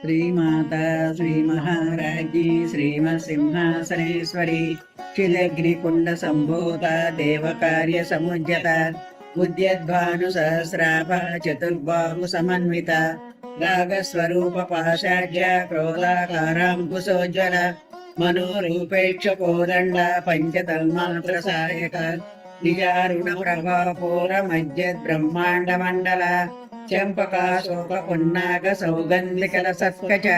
శ్రీమాతా శ్రీ మహారాజ్ఞి శ్రీమసింహాసనేశ్వరి క్షిలగ్నికుండ సంభూత దేవకార్య సముజ్యత ఉద్యద్భాను సహస్రాభ చతుర్బాహు సమన్విత రాగస్వరూప పాశాఢ్య క్రోధాకారాంకుశోజ్వల మనోరూపేక్ష కోదండ పంచతన్మాత్ర సాయక నిజారుణ ప్రభాపూర మధ్యద్ బ్రహ్మాండ మండల చంపకాశోక పున్నాగ సౌగంధికల సత్కచ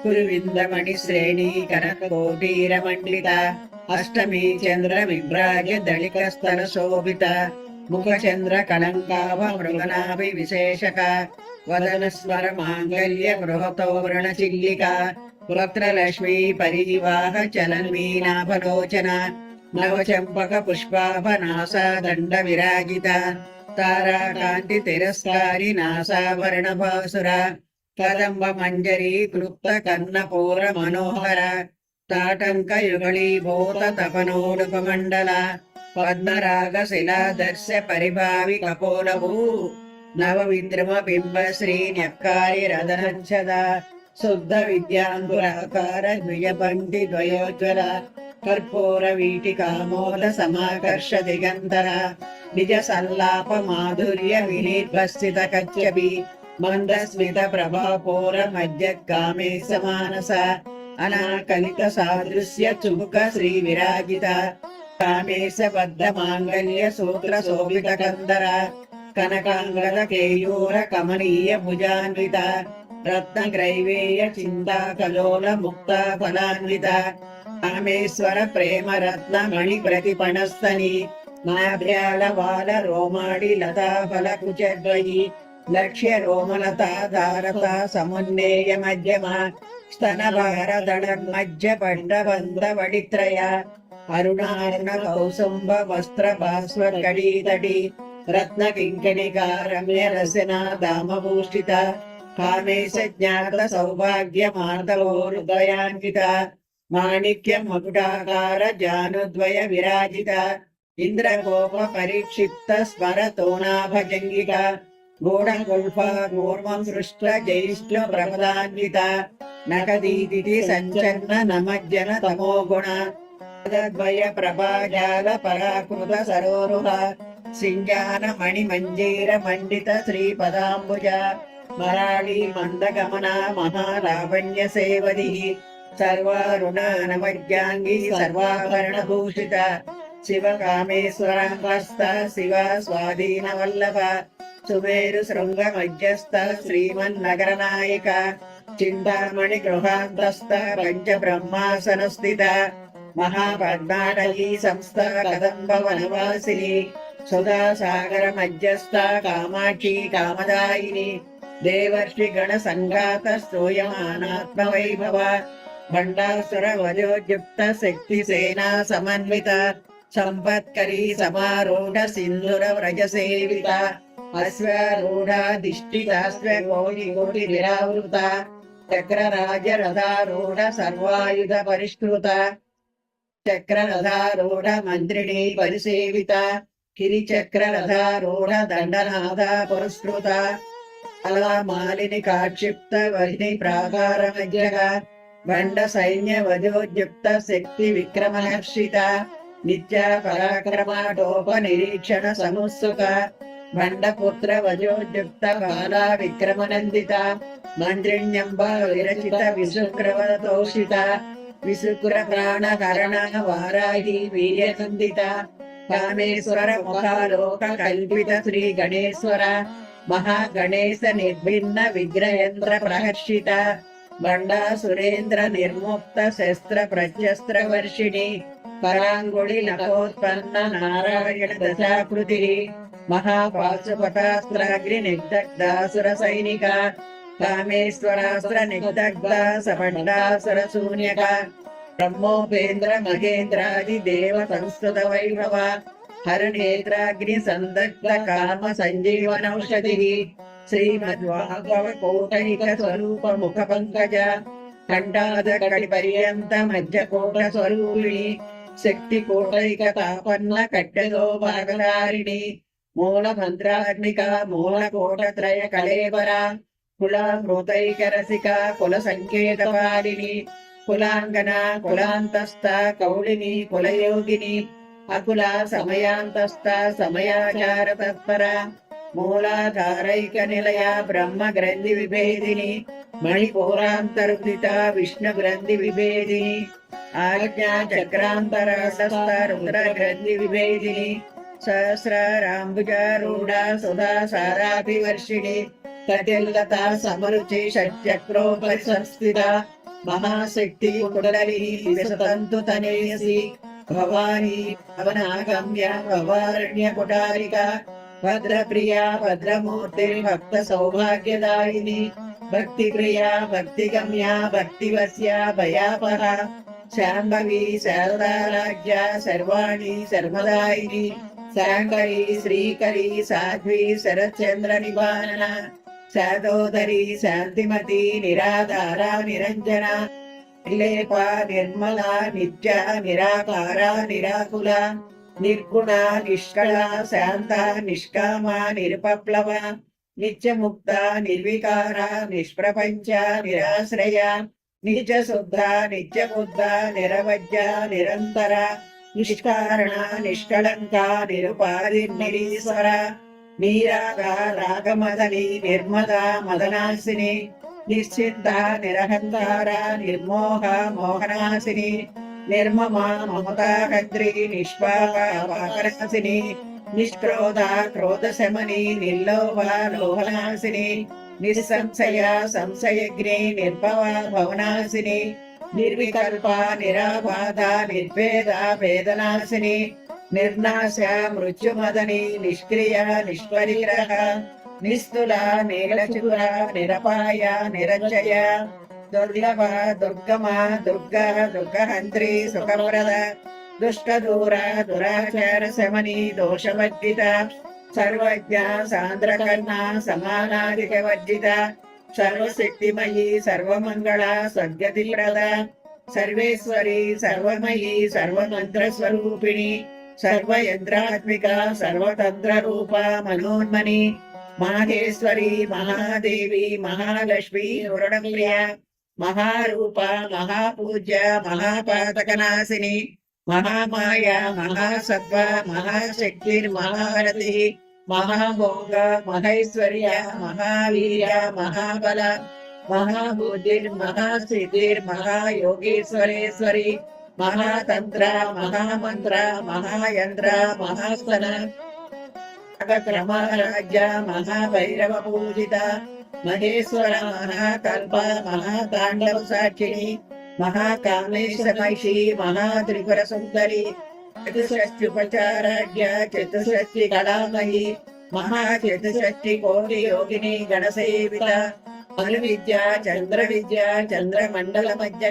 కురువిందమణి శ్రేణీ కనకోటీర మండిత అష్టమి చంద్ర విభ్రాజ దళిక స్థల శోభిత ముఖ చంద్ర కళంకావ మృగనాభి విశేషక వదన స్వర మాంగళ్య బృహతోరణ చిల్లిక పురత్రలక్ష్మీ పరివాహ చలన్మీనాభలోచన నవచంపక పుష్పాభనాసా దండ విరాజిత తారాకాంతి తిరస్కారి నాసాభరణ భాసుర కదంబ మంజరీ క్లుప్త కన్నపూర మనోహర తాటంక యుగళీభూత తపనోడుపమండల పద్మరాగ శిలాదర్శ పరిభావి కపోలభూ నవ విద్రమ బింబ శ్రీ న్యక్కారి రదనంచద శుద్ధ విద్యాంకురాకార ద్విజపంక్తి ద్వయోజ్వల కర్పూర వీటికామోద సమాకర్ష దిగంతర నిజ సల్లాప మాధుర్య వినీర్భస్థిత కచ్చబి మందస్మిత ప్రభాపూర మధ్య కామే సమానస అనాకలిత సాదృశ్య చుముక శ్రీ విరాజిత కామేశ బద్ధ మాంగళ్య సూత్ర శోభిత కందర కనకాంగద కేయూర కమనీయ భుజాన్విత రత్న గ్రైవేయ చింతా కలోల ముక్త ఫలాన్విత కామేశ్వర ప్రేమ రత్న మణి ప్రతిపణస్తని నాభ్యాల వాల రోమాడి లతా ఫల కుచద్వయి లక్ష్య రోమలతా ధారత సమున్నేయ మధ్యమ స్తన భార దళ మధ్య పండబంధ వడిత్రయ అరుణారుణ కౌసుంభ వస్త్ర భాస్వర్ కడీతడి రత్న కింకణికా రమ్య రసన దామభూషిత కామేశ జ్ఞాత సౌభాగ్య మాధవోరుదయాన్విత మాణిక్య మకుటాకార జానుద్వయ విరాజిత ఇంద్రగోప పరిక్షిప్త స్మర తోణాభజంగిక గూఢగుల్ఫ కూర్మం సృష్ట జైష్ణ ప్రమదాన్విత నకదీతి సంచన్న నమజ్జన తమోగుణ పదద్వయ ప్రభాజాల పరాకృత సరోరుహ సింజాన మణి మంజీర మండిత శ్రీపదాంబుజ మరాళీ మందగమన మహాలావణ్య సేవది సర్వారుణానమజ్ఞాంగి సర్వాభరణ భూషిత శివ కామేశ్వరాంగస్థ శివ స్వాధీన వల్లభ సుమేరు శృంగ మధ్యస్థ శ్రీమన్నగర నాయక చింతామణి గృహాంతస్థ పంచ బ్రహ్మాసన స్థిత మహాపద్మాటలీ సంస్థ కదంబ వనవాసిని సుధా సాగర మధ్యస్థ కామాక్షి కామదాయిని దేవర్షి గణ సంఘాత స్తూయమానాత్మ వైభవ భండాసుర వజోయుక్త శక్తి సేనా సమన్విత సంపత్కరీ సమారూఢ సింధుర వ్రజ సేవిత అశ్వారూఢాధిష్ఠితాశ్వ కోటి కోటి నిరావృత చక్రరాజ రథారూఢ సర్వాయుధ పరిష్కృత చక్రరథారూఢ మంత్రిణీ పరిసేవిత కిరిచక్రరథారూఢ దండనాథ పురస్కృత అలా మాలిని కాక్షిప్త వహిని ప్రాకార మధ్యగ బండ సైన్య వజోద్యుక్త శక్తి విక్రమహర్షిత నిత్య పరాక్రమాటోప నిరీక్షణ సముత్సుక బండపుత్ర వజోద్యుక్త బాలా విక్రమనందిత మంత్రిణ్యంబ విరచిత విశుక్రవతోషిత విశుక్ర ప్రాణ కరణ వారాహి వీర్యనందిత కామేశ్వర ముఖాలోక కల్పిత శ్రీ గణేశ్వర మహాగణేశ నిర్భిన్న విగ్రహేంద్ర ప్రహర్షిత బండా సురేంద్ర నిర్ముక్త శస్త్ర ప్రత్యస్త్ర వర్షిణి పరాంగుళి నకోత్పన్న నారాయణ దశాకృతి మహాపాశుపటాస్త్రాగ్ని నిర్దగ్ధాసుర సైనిక కామేశ్వరాస్త్ర నిర్దగ్ధ సపండాసుర శూన్యక బ్రహ్మోపేంద్ర మహేంద్రాది దేవ సంస్కృత వైభవ హరనేత్రాగ్ని సందగ్ధ కామ సంజీవనౌషధి శ్రీమద్వాగవ కోటైక స్వరూప ముఖ పంకజ కంఠాద కడి పర్యంత మధ్య కోట స్వరూపిణి శక్తి కోటైక తాపన్న కట్టెలో భాగధారిణి మూల మంత్రాగ్నిక మూల కోట త్రయ కళేవర కులామృతైకరసిక కుల సంకేతపాలిని కులాంగన కులాంతస్థ కౌళిని కులయోగిని అకుల సమయాంతస్థ సమయాచార తత్పర మూలాధారైక నిలయ బ్రహ్మ గ్రంథి విభేదిని మణిపూరాంతర్దిత విష్ణు గ్రంథి విభేదిని ఆజ్ఞా చక్రాంతరస్థ రుద్ర గ్రంథి విభేదిని సహస్రాంబుజారూఢ సుధా సారాభివర్షిణి కటిల్లత సమరుచి షట్చక్రోపరి సంస్థిత మహాశక్తి కుండలి విసతంతు తనేసి భవానీ భవనాగమ్య భవారణ్య కుటారిక భద్రప్రియా భద్రమూర్తి భక్త సౌభాగ్యదాయిని భక్తి ప్రియా భక్తి గమ్య భక్తివస్య భయాపహ శాంభవి శారదారాజ్య సర్వాణి సర్వదాయిని శాంకరి శ్రీకరి సాధ్వి శరత్చంద్ర నివారణ శాదోదరి శాంతిమతి నిరాధార నిరంజన నిర్లేప నిర్మల నిత్య నిరాకార నిరాకుల నిర్గుణ నిష్కళ శాంత నిష్కామ నిరుపప్లవ నిత్యముక్త నిర్వికార నిష్ప్రపంచ నిరాశ్రయ నిత్య శుద్ధ నిత్యబుద్ధ నిరవజ్య నిరంతర నిష్కారణ నిష్కళంక నిరుపాధి నిరీశ్వర నీరాగ రాగమదని నిర్మద మదనాశిని నిశ్చింత నిరహంకార నిర్మోహ మోహనాశిని నిర్మమ మమతాహద్రి నిష్పాప పాపనాశిని నిష్క్రోధ క్రోధశమని నిర్లోభ లోభనాశిని నిస్సంశయ సంశయగ్ని నిర్భవ భవనాశిని నిర్వికల్ప నిరాబాధ నిర్భేద వేదనాశిని నిర్నాశ మృత్యుమదని నిష్క్రియ నిష్పరిగ్రహ నిస్తుల నీలచూర నిరపాయ నిరంజయ దుర్లభ దుర్గమ దుర్గ దుర్గహంత్రి సుఖప్రద దుష్టదూర దురాచార శమని దోషవర్జిత సర్వజ్ఞ సాంద్రకర్ణ సమానాధిక వర్జిత సర్వశక్తిమయీ సర్వమంగళ సద్గతిప్రద సర్వేశ్వరి సర్వమయీ సర్వమంత్రస్వరూపిణి సర్వయంత్రాత్మిక సర్వతంత్ర రూప మనోన్మని మహేశ్వరి మహాదేవి మహాలక్ష్మి వరుణప్రియ మహారూప మహాపూజ్య మహాపాతకనాశిని మహామాయ మహాసత్వ మహాశక్తి మహారథి మహాభోగ మహైశ్వర్య మహావీర్య మహాబల మహాబుద్ధిర్ మహాసిద్ధిర్ మహాయోగేశ్వరేశ్వరి మహాతంత్ర మహామంత్ర మహాయంత్ర మహాస్తన క్రమరాజ్య మహాభైరవ పూజిత మహేశ్వర మహాకల్ప మహాతాండవ సాక్షిణి మహాకామేశమైషి మహాత్రిపుర సుందరి చతుషష్ట్యుపచారాజ్య చతుషష్టి కళామయి మహాచతుషష్టి కోటి యోగిని గణసేవిత అను విద్య చంద్ర విద్య చంద్రమండల మధ్య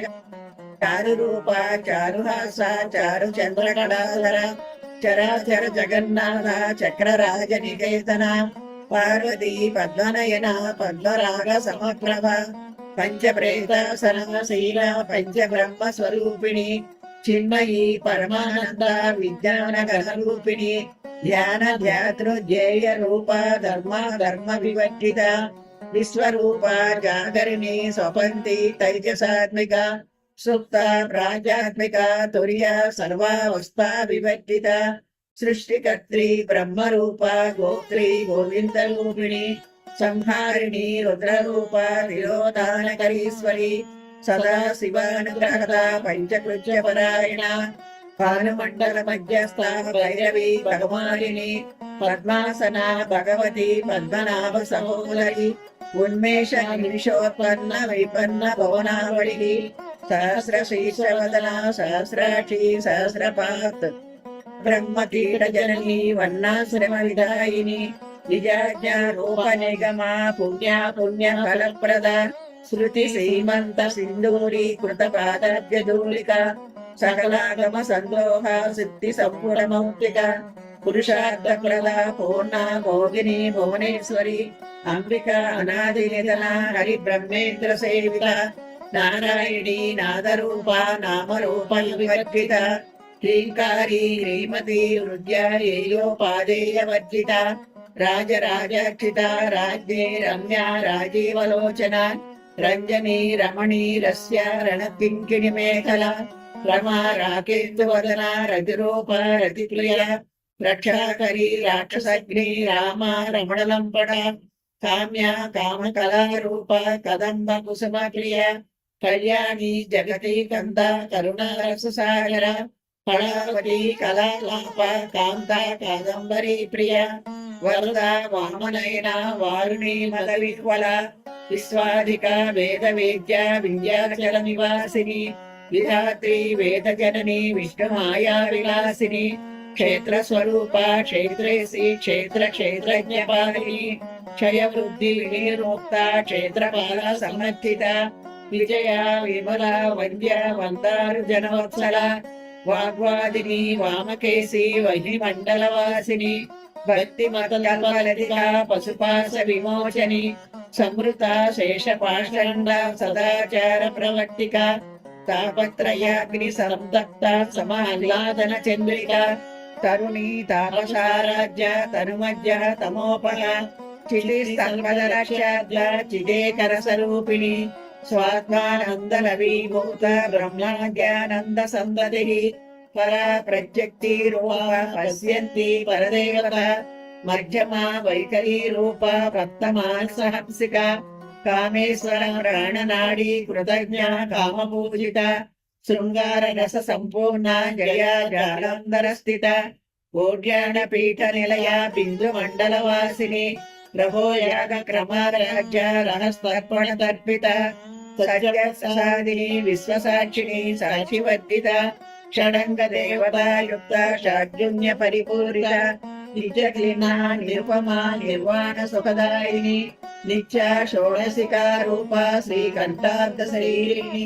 చారు రూప చారుహాస చారు చంద్ర కళాధర చరాచర జగన్నాథ చక్రరాజ నికేతన పార్వతీ పద్మనయన పద్మరాగ సమప్రభ పంచప్రేతాసన శీల పంచబ్రహ్మ స్వరూపిణి చిన్మయీ పరమానంద విజ్ఞాన గణరూపిణి ధ్యాన ధ్యాతృధ్యేయ రూప ధర్మ ధర్మ వివర్జిత విశ్వరూప జాగరిణి స్వపంతి తైజసాత్మిక సుప్త ప్రాజ్ఞాత్మిక తుర్య సర్వావస్థా వివర్జిత సృష్టికర్త్రి బ్రహ్మరూప గోత్రి గోవింద రూపిణి సంహారిణి రుద్రరూప తిరోధానకరీశ్వరి సదా శివానుగ్రహద పంచకృత్య పరాయణ భానుమండల మధ్యస్థ భైరవి భగవానిని పద్మాసన భగవతి పద్మనాభ సహోదరి ఉన్మేష నిమిషోత్పన్న విపన్న భవనావళి సహస్ర శీర్షవదన సహస్రాక్షి సహస్రపాత్ బ్రహ్మకీట జనని వర్ణాశ్రమ విధాయిని నిజాజ్ఞ రూప నిగమ పుణ్య పుణ్య ఫలప్రద శృతి శ్రీమంత సింధూరి కృత పాదాబ్జధూళిక సకలాగమ సందోహ సిద్ధి సంపూర్ణ మౌక్తిక పురుషార్థ ప్రద పూర్ణ భోగిని భువనేశ్వరి అంబిక అనాది నిధన హరి బ్రహ్మేంద్ర సేవిత నారాయణి నాదరూప నామరూప వివర్జిత హ్రీంకారి హ్రీమతి హృద్య ఏయోపాదేయ వర్జిత राजराजक्षिता राज्ञी रम्या राजीवलोचना रञ्जनी रमणीरस्य रणकिङ्किणी मेखला रमा राकेन्दुवदना रतिरूपा रतिप्रिया रक्षाकरी राक्षसग्नी रामा रमणलम्पटा काम्या कामकलारूपा कदम्ब कुसुमप्रिया कल्याणी जगती कंदा करुणारससागरा कलावती कलालापा कांता कादंबरी प्रिया वरदा वामनयना वारुणी मदविह्वला विश्वाधिका वेदवेद्या विंध्याचल निवासिनी विधात्री वेदजननी विष्णुमाया विलासिनी क्षेत्र स्वरूपा क्षेत्रेसी क्षेत्र क्षेत्रज्ञपालिनी क्षय वृद्धि विनिर्मुक्ता क्षेत्रपाला समर्थिता विजया विमला वन्द्या वन्दारु जनवत्सला वाग्वादिनी वामकेशी वहिमण्डलवासिनी भक्तिमतकल्पलतिका पशुपाश विमोचनी समृता शेषपाषण्डा सदाचार प्रवर्तिका तापत्रयाग्नि संदग्धा समाह्लादन चन्द्रिका तरुणी तापसाराज्या तनुमज्जा तमोपला चिलिस्तल्पदरक्षाद्या चिदेकरसरूपिणी स्वात्मानन्दलवीभूत ब्रह्माद्यानन्द संदतिः परा प्रत्यक्तिरूपा पश्यन्ति परदेवता मध्यमा वैखरी रूपा भक्तमानसहंसिका कामेश्वर प्राणनाडी कृतज्ञा कामपूजिता शृंगार रस संपूर्णा जया जालंधरस्थिता कोड्यानपीठ निलया बिन्दुमण्डलवासिनी प्रभो याग क्रमाराज्य रहस्तर्पण तर्पिता सजगत्सादिनी विश्वसाक्षिणी साक्षिवर्तिता षडंग देवता युक्ता षड्जुन्य परिपूरिता नित्यक्लीना निरुपमा निर्वाण सुखदायिनी नित्या षोडशिका रूपा श्रीकंठार्थ शरीरिणी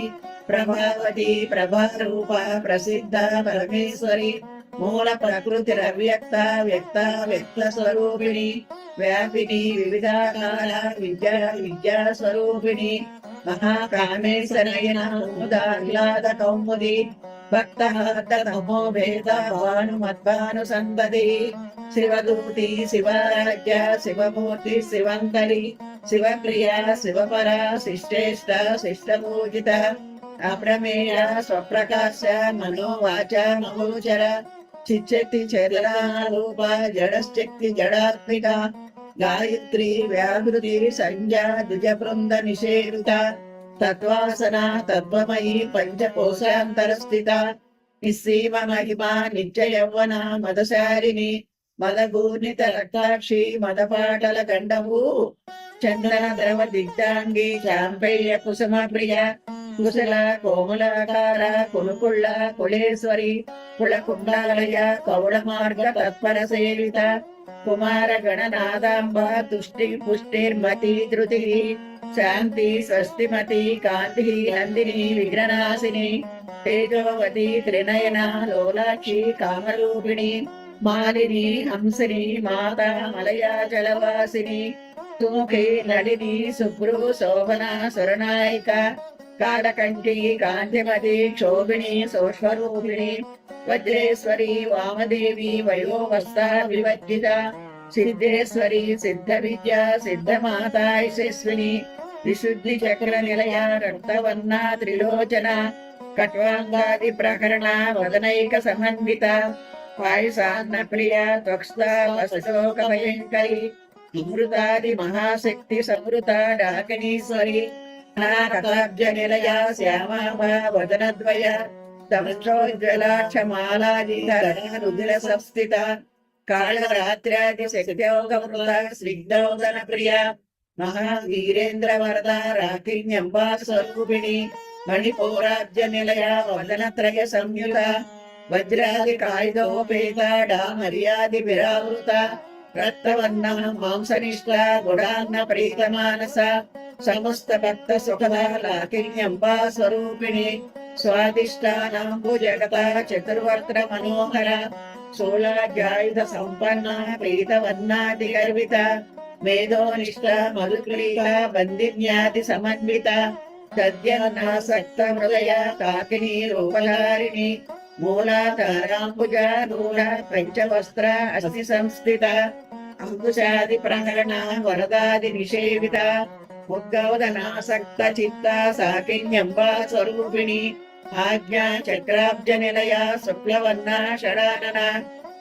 प्रभावती प्रभारूपा प्रसिद्धा परमेश्वरी मूल प्रकृतिरव्यक्ता व्यक्ता व्यक्त स्वरूपिणी व्यापिनी विविधाकारा विद्या विद्या स्वरूपिणी महाकामेश्वरयना मुदाह्लाद कौमुदी भक्तहार्दतमो भेदा भानुमद्भानुसन्दति शिवदूती शिवाराज्या शिवमूर्ति शिवङ्करी शिवप्रिया शिवपरा शिष्टेष्टा शिष्टपूजिता अप्रमेया स्वप्रकाशा मनोवाचा महोचरा चिच्चक्ति चरणारूपा जडश्चक्ति जडात्मिका गायत्री व्याहृति संज्ञा द्विजवृन्द निषेविता तत्वासना तत्त्वमयी पंचकोशान्तरस्थिता निस्सीम महिमा नित्य यौवना मदशारिणी मदगूर्णित रक्ताक्षी मदपाटल गण्डवू चंदन द्रव दिग्धांगी चांपेय कुसुम प्रिया कुशला कोमलाकारा कुलकुल्ला कुलेश्वरी कुलकुंडालय कौळमार्ग तत्पर सेविता कुमार गणनादांबा तुष्टि पुष्टिर्मति धृतिः शांति स्वस्तिमती कांति नंदिनी विघ्ननाशिनी तेजोवती त्रिनयना लोलाक्षी कामरूपिणी मालिनी हंसिनी माता मलया जलवासिनी सुमुखी नलिनी सुभ्रू शोभना सुरनायिका कालकंठी कांतिमती क्षोभिणी सोष्वरूपिणी वज्रेश्वरी वामदेवी वयोवस्था विवर्जिता सिद्धेश्वरी सिद्ध विद्या सिद्ध माता यशस्विनी विशुद्धि चक्र निलया रक्तवर्णा त्रिलोचना कट्वांगादि प्रकरणा वदनैक समन्विता पायसान्न प्रिया त्वक्स्ता वसशोक भयंकरी अमृतादि महाशक्ति समृता डाकिनीश्वरी कथाब्ज निलया श्यामा वदनद्वया तमसोज्ज्वलाक्षमालाजिधरा रुधिर संस्थिता कालरात्र्यादि शक्त्योगमृता स्निग्धौदन प्रिया महावीरेन्द्र वरदा राकिन्यंबा स्वरूपिणी मणिपूराब्ज निलया वदनत्रय संयुता वज्रादि कायुधोपेता डामर्यादि विरावृता रक्तवर्णा मांसनिष्ठा गुडान्न प्रीतमानसा समस्त भक्त सुखदा लाकिन्यंबा स्वरूपिणी स्वादिष्टानाम्बुजगता चतुर्वक्त्र मनोहरा शूलाध्यायुध संपन्ना प्रीतवर्णादिगर्विता मेधोनिष्ठा मधुक्रीता बन्दिन्यादि समन्विता सद्यनासक्त हृदया काकिनी रूपधारिणी मूलाधाराम्बुजा रूढा पंचवस्त्रा अस्ति संस्थिता అంకుశాది ప్రహరణ వరదాది నిషేవిత ముద్గౌదనాసక్త చిత్త సాకిన్యంబా స్వరూపిణి ఆజ్ఞా చక్రాబ్జ నిలయ శుక్లవర్ణ షడానన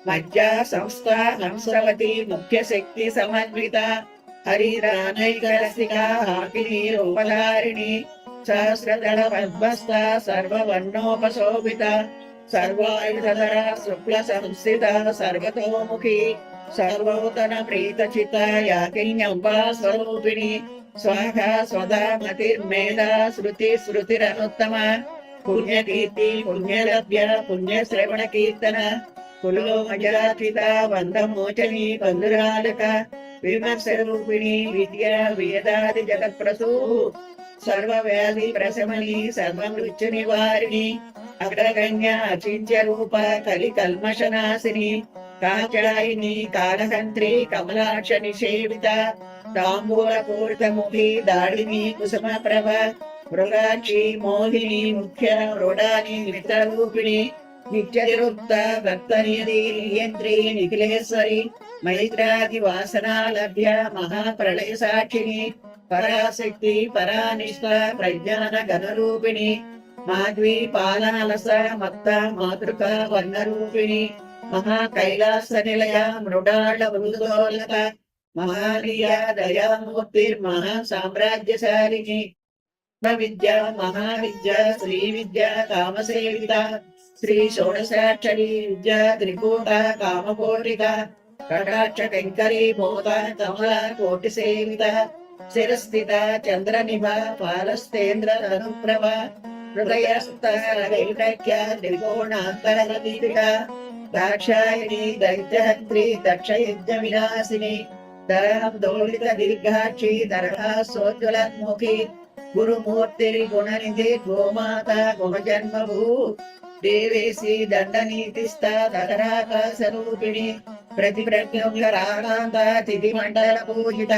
మధ్య సంస్థ హంసవతి ముఖ్య శక్తి సమన్విత హరిరానైకరసిక హాకిని రూపధారిణి సహస్రదళ పద్మస్థ సర్వవర్ణోపశోభిత సర్వాయుధర శుక్ల సంస్థిత సర్వతోముఖి సర్వోతన ప్రీతచిత యాకిన్యంబా స్వరూపిణి స్వాహ స్వదా మతిర్మేధా శృతి స్మృతిరనుత్తమ పుణ్యకీర్తి పుణ్యలభ్య పుణ్యశ్రవణ కీర్తన కులోమజాచిత వందమోచని బంధురాలక విమర్శరూపిణి విద్య వేదాది జగత్ప్రసూ సర్వవ్యాధి ప్రశమని సర్వమృత్యు నివారిణి అగ్రగణ్య అచింత్య రూప కలి కల్మషనాశిని కాచాయిని కాలహంత్రి కమలాక్ష నిషేవిత తాంబూల పూరితముఖి దాడిని కుసుమ ప్రభ మృగాక్షి మోహిని ముఖ్య మృడాని మిత్రరూపిణి నిత్యనిరుక్త భక్తనిధి నియంత్రి నిఖిలేశ్వరి మైత్రాది వాసనా లభ్య మహాప్రళయ సాక్షిని పరాశక్తి పరానిష్ట ప్రజ్ఞాన ఘనరూపిణి మాధ్వీ పాలనలస మత్త మాతృక వర్ణరూపిణి మహా కైలాస నిలయ మృడాళ మృదోలక మహానీయ దయామూర్తిర్మహా సామ్రాజ్యశాలిని విద్య మహావిద్య శ్రీ విద్య కామసేవిత శ్రీ షోడశాక్షరి విద్య త్రికూట కామకోటిక కటాక్ష కంకరీ భూత కమల కోటి సేవిత శిరస్థిత చంద్రనిభ పాలస్తేంద్ర అనుప్రభ హృదయస్థ వైటక్య త్రికోణాంతరదీపిక దాక్షాయణి దైత్యహంత్రి దక్షయజ్ఞ వినాశిని దరం దోళిత దీర్ఘాక్షి దరహాసోజ్వలన్ముఖి గురుమూర్తిరి గుణనిధి గోమాత గుణజన్మభూ దేవేశి దండనీతిస్థ దరాకాశరూపిణి ప్రతిప్రజ్ఞరాకాంత తిథి మండల పూజిత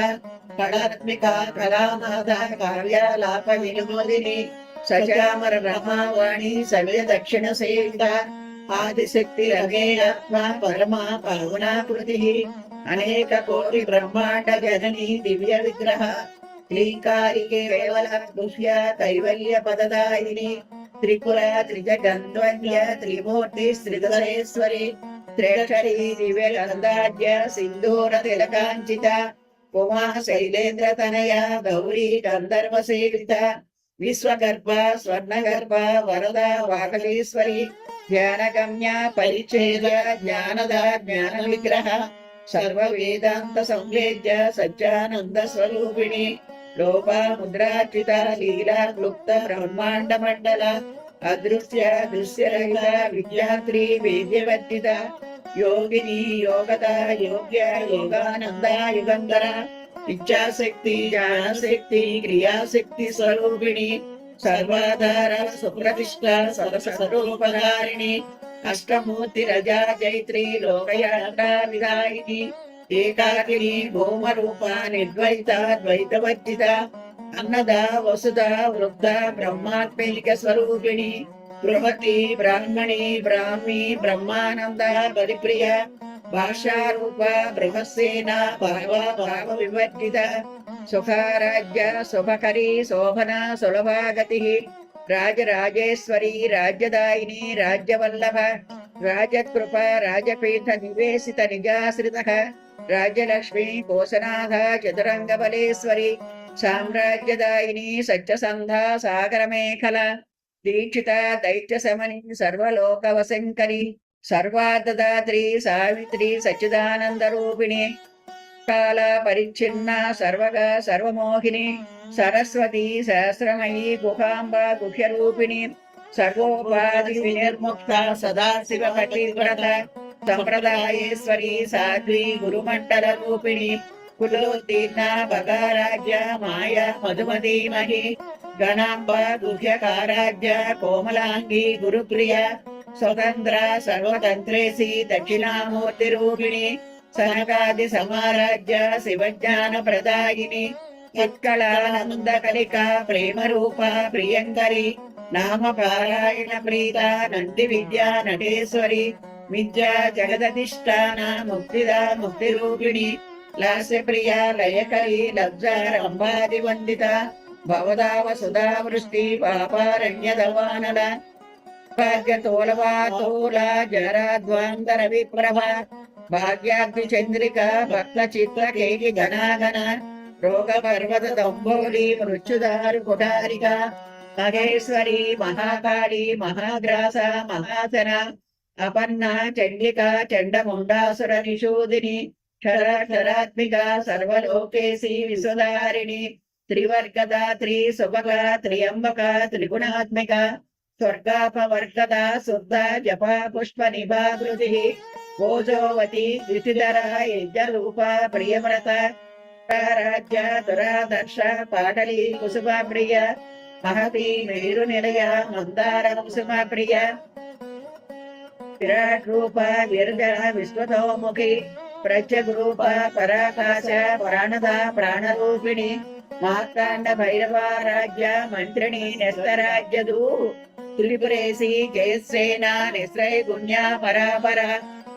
కళాత్మిక కళానాథ కావ్యాలాప వినోదిని సచామర రమావాణి సవ్య దక్షిణ సేవిత ఆదిశక్తి రమేయాత్మ పరమా పవనాకృతి అనేక కోటి బ్రహ్మాండ జనని దివ్య విగ్రహ శ్రీకారికే కేవల గుహ్య కైవల్య పదదాయిని త్రిపుర త్రిజగంధ్వన్య త్రిమూర్తి శ్రీధరేశ్వరి త్రేక్షరి దివ్య గంధాఢ్య సింధూర తిలకాంచిత ఉమా శైలేంద్ర తనయ గౌరీ గంధర్వ సేవిత విశ్వగర్భ స్వర్ణగర్భ వరద వాకలీశ్వరి జ్ఞానగమ్య పరిచ్ఛేద జ్ఞానద జ్ఞాన విగ్రహ సర్వ వేదాంత సంవేద్య సజ్జానంద స్వరూపిణి లోపా ముద్రార్చిత లీలా క్లుప్త బ్రహ్మాండ మండల అదృశ్య దృశ్యరహిత విద్యాత్రి వేద్యవర్తిత యోగిని యోగద యోగ్య యోగానంద యుగంధర ఇచ్ఛాశక్తి జ్ఞానశక్తి క్రియాశక్తి స్వరూపిణి సర్వాధార సుప్రతిష్ట సరస్వరూపధారిణి అష్టమూర్తి రజా జైత్రి లోకయాత్రా విధాయిని ఏకాకిని భౌమరూప నిర్ద్వైత ద్వైతవర్జిత అన్నద వసుధ వృద్ధ బ్రహ్మాత్మైక స్వరూపిణి బృహతి బ్రాహ్మణి బ్రాహ్మి బ్రహ్మానంద పరిప్రియ భాషారూప బృహస్సేన భావ వివర్జిత సుఖారాజ్య శుభకరీ శోభన సులభాగతి రాజరాజేశ్వరి రాజ్యదాయిని రాజ్యవల్లభ రాజకృప రాజపీఠ నివేశిత నిజాశ్రిత రాజ్యలక్ష్మి కోశనాథ చతురంగబలేశ్వరి సామ్రాజ్యదాయిని సత్యసంధ సాగరమేఖల దీక్షిత దైత్య శమని సర్వలోకవశంకరి సర్వార్ధదాత్రి సావిత్రి సచ్చిదానంద రూపిణి కాల పరిచ్ఛిన్న సర్వగా సర్వమోహిని సరస్వతి సహస్రమయీ గుహాంబ గుహ్యరూపిణి సర్వోపాధి వినిర్ముక్త సదాశివ పతివ్రత సంప్రదాయేశ్వరి సాధ్వి గురుమండల రూపిణి కులోత్తీర్ణ భగారాజ్య మాయ మధుమతీమహి గణాంబ గుహ్యకారాజ్య కోమలాంగి గురుప్రియ స్వతంత్ర సర్వతంత్రేసి దక్షిణామూర్తి రూపిణి సనకాది సమారాజ్య శివజ్ఞాన ప్రదాయిని ఉత్కళానంద కలిక ప్రేమ రూప ప్రియంకరి నామ పారాయణ ప్రీత నంది విద్యా నటేశ్వరి విద్యా జగదధిష్టాన ముక్తిద ముక్తి రూపిణి లాస్యప్రియా లయకరీ లబ్జారంభాదివందిత భవదావ సుధా వృష్టి పాపారణ్యదవానల భాగ్యతోలవాతోలా జరాద్వాంతర విప్రభ భాగ్యాగ్ని చంద్రిక భక్త చిత్ర కేకి ఘనాఘన రోగ పర్వత దంబోలి మృత్యుదారు కుటారిక మహేశ్వరి మహాకాళి మహాగ్రాస మహాసన అపన్న చండిక చండముండాసుర నిషూదిని క్షరాక్షరాత్మిక సర్వలోకేశి విశ్వధారిణి త్రివర్గద త్రిసుభగ త్రియంబక త్రిగుణాత్మిక స్వర్గాపవర్గద శుద్ధ జప పుష్ప నిభాగృతి ఓజోవతి ద్వితిధర యజ్ఞరూప ప్రియవ్రత రాజ్య దురాదర్శ పాటలి కుసుమ ప్రియ మహతి మేరు నిలయ మందార కుసుమ ప్రియ విరాట్ రూప విరజ విశ్వతోముఖి ప్రత్యగ్రూప పరాకాశ ప్రాణద ప్రాణరూపిణి మార్తాండ భైరవారాజ్య మంత్రిణి నెస్తరాజ్యదు త్రిపురేసి జయశ్రేణ నిశ్రయ గుణ్య పరాపర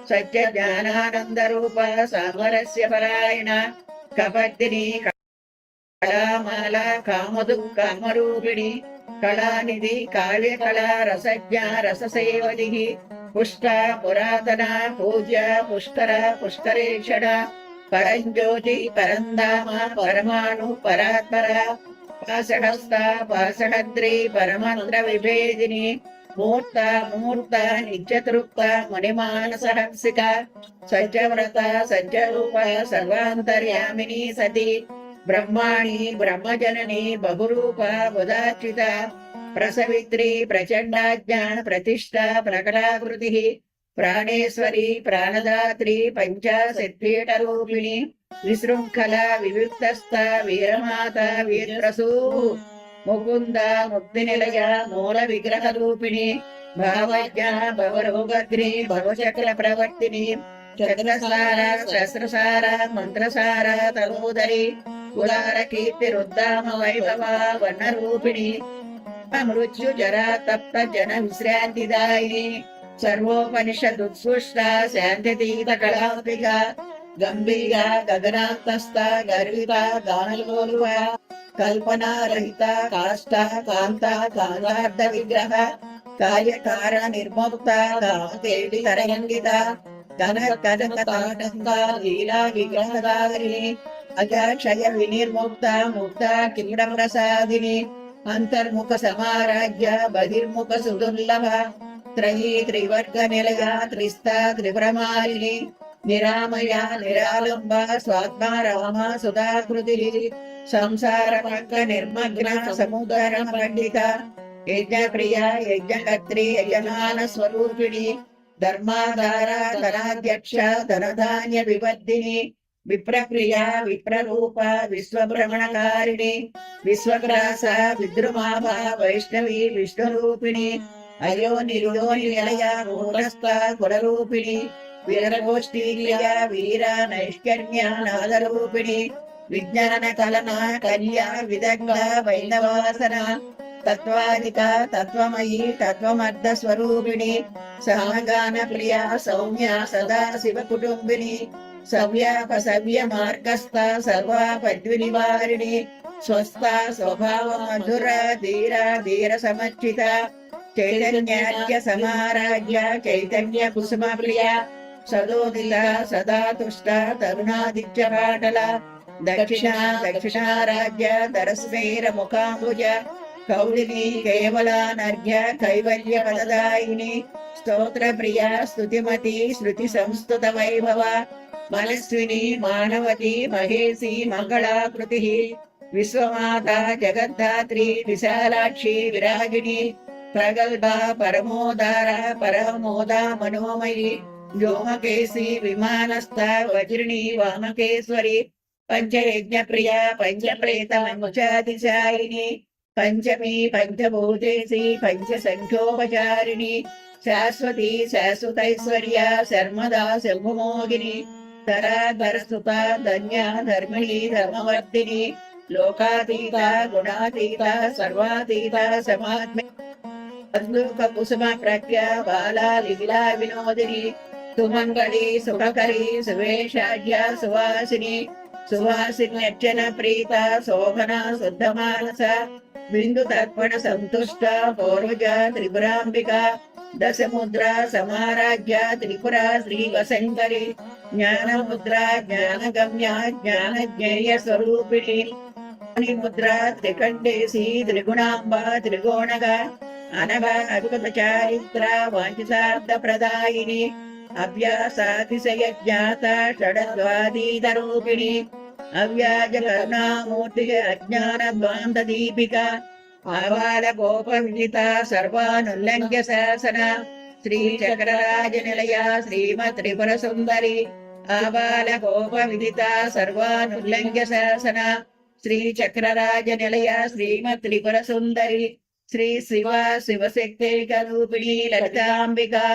సత్య జ్ఞానానంద రూప సామరస్య పరాయణ కపర్దిని కళామాల కామదు కామరూపిణి కళానిధి కావ్యకళ రసజ్ఞ రససేవది పుష్ట పురాతన పూజ్య పుష్కర పుష్కరేక్షణ పరంజ్యోతి పరంధామ పరమాణు పరాత్పర పాశహస్త పాశహద్రి పరమంత్ర విభేదిని మూర్త మూర్త నిత్యతృప్త మునిమానసహంసిక సత్యవ్రత సత్యరూప సర్వాంతర్యామిని సతి బ్రహ్మాణి బ్రహ్మజనని బహురూప ఉదాచిత ప్రసవిత్రి ప్రచండాజ్ఞాన ప్రతిష్ట ప్రకటాకృతి ప్రాణేశ్వరి ప్రాణదాత్రి పంచాశత్పీఠరూపిణి విశృంఖల వివిక్తస్థ వీరమాత వీరసూ ముకుంద ముక్తి నిలయ మూల విగ్రహ రూపిణి భావజ్ఞ భవరోగగ్ని భవచక్ర ప్రవర్తిని చంద్రసార శస్త్రసార మంత్రసార తనోదరి ఉదార కీర్తి రుద్దామ వైభవ వర్ణరూపిణి మృత్యు జరా తప్త జన విశ్రాంతిదాయిని సర్వోపనిషదుత్సృష్ట శాంతితీత కళాంబిక గంభీర గగనాంతస్థ గర్విత గానలోలువ కల్పనారహిత కాష్ట కాంత కాలార్థ విగ్రహ కార్యకార నిర్ముక్త కామకేళి కరయంగిత ఘన కనక తాటంక లీలా విగ్రహదారిణి అజాక్షయ వినిర్ముక్త ముక్త కిరీట ప్రసాదిని అంతర్ముఖ సమారాజ్య బహిర్ముఖ సుదుర్లభ త్రయీ త్రివర్గ నిలయ త్రిస్త త్రిపురమాలిని నిరామయ నిరాలంబ స్వాత్మ రామ సుధాకృతి సంసార పంక నిర్మగ్న సముదర పండిత యజ్ఞప్రియ యజ్ఞకర్త్రి యజమాన స్వరూపిణి ధర్మాధార ధనాధ్యక్ష ధనధాన్య వివర్ధిని విప్రప్రియ విప్రరూప విశ్వభ్రమణకారిణి విశ్వగ్రాస విద్రుమాభ వైష్ణవి విష్ణురూపిణి అయో నిరుయోని నిలయ మూఢస్థ కులరూపిణి వీరగోష్ఠీర్య వీర నైష్కర్మ్య నాదరూపిణి విజ్ఞాన కలన కల్య విదగ్ధ వైనవాసన తత్వాధిక తత్వమయీ తత్వమర్ధ స్వరూపిణి సమగాన ప్రియ సౌమ్య సదా శివ కుటుంబిని సవ్యాపసవ్య మార్గస్థ సర్వాపద్వి నివారిణి స్వస్థ స్వభావ మధుర ధీర ధీర సమర్చిత చైతన్యాద్య సమారాజ్య చైతన్య కుసుమ ప్రియ సదోదిత సదా తుష్ట తరుణాదిత్య పాటల దక్షిణ దక్షిణారాజ్య దరస్వేర ముఖాంబుజ కౌలిని కేవలానర్ఘ్య కైవల్య పదదాయిని స్తోత్ర ప్రియ స్తుతిమతి శృతి సంస్తుత వైభవ మనస్విని మానవతి మహేసి మంగళాకృతి విశ్వమాత జగద్ధాత్రి విశాలాక్షి విరాగిణి ప్రగల్భ పరమోదార పరమోద మనోమయి వ్యోమకేసి విమానస్థ వజ్రిణి వామకేశ్వరి పంచయజ్ఞ ప్రియ పంచప్రేత ముచాదిశాయిని పంచమి పంచభూతేసి పంచ సంఖ్యోపచారిణి శాశ్వతి శాశ్వతైశ్వర్య శర్మదా శంభుమోగిని ధరాధరసుత ధన్య ధర్మిణి ధర్మవర్ధిని లోకాతీత గుణాతీత సర్వాతీత సమాత్మ కుసుమ ప్రజ్ఞ బాలా లీలా వినోదిని सुमंगली सुखकरी सुवेशाढ्या सुवासिनी सुवासिन्यर्चन प्रीता शोभना शुद्धमानस बिंदु तर्पण संतुष्ट पौर्वजा त्रिपुरांबिका दशमुद्रा समाराज्या त्रिपुरा श्री वसंकरी ज्ञान मुद्रा ज्ञानगम्या ज्ञानज्ञेय स्वरूपिणी मुद्रा त्रिकंडेशी त्रिगुणांबा त्रिगुणगा अनघ अद्भुत चारित्रा वांछितार्थ प्रदायिनी अव्यासातिशय ज्ञाता षडद्वादीतरूपिणी अव्याज करुणामूर्ति अज्ञान द्वांत दीपिका आवाल गोप विदिता सर्वानुल्लंघ्य शासन श्री चक्रराज निलया श्रीमत् त्रिपुर सुंदरी आवाल गोप विदिता सर्वानुल्लंघ्य शासन श्री चक्रराज निलया श्रीमत् त्रिपुर सुंदरी श्री शिवा शिवशक्तिक रूपिणी ललितांबिका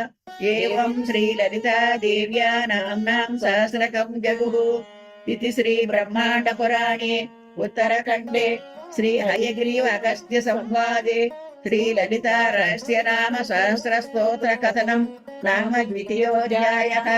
एवं श्री ललिता देव्या नाम्नां सहस्रकं जगुः इति श्री ब्रह्मांड पुराणे उत्तरखंडे श्री हयग्रीव अगस्त्य संवादे श्री ललिता रहस्य नाम सहस्र स्तोत्र कथनम नाम द्वितीयोऽध्यायः।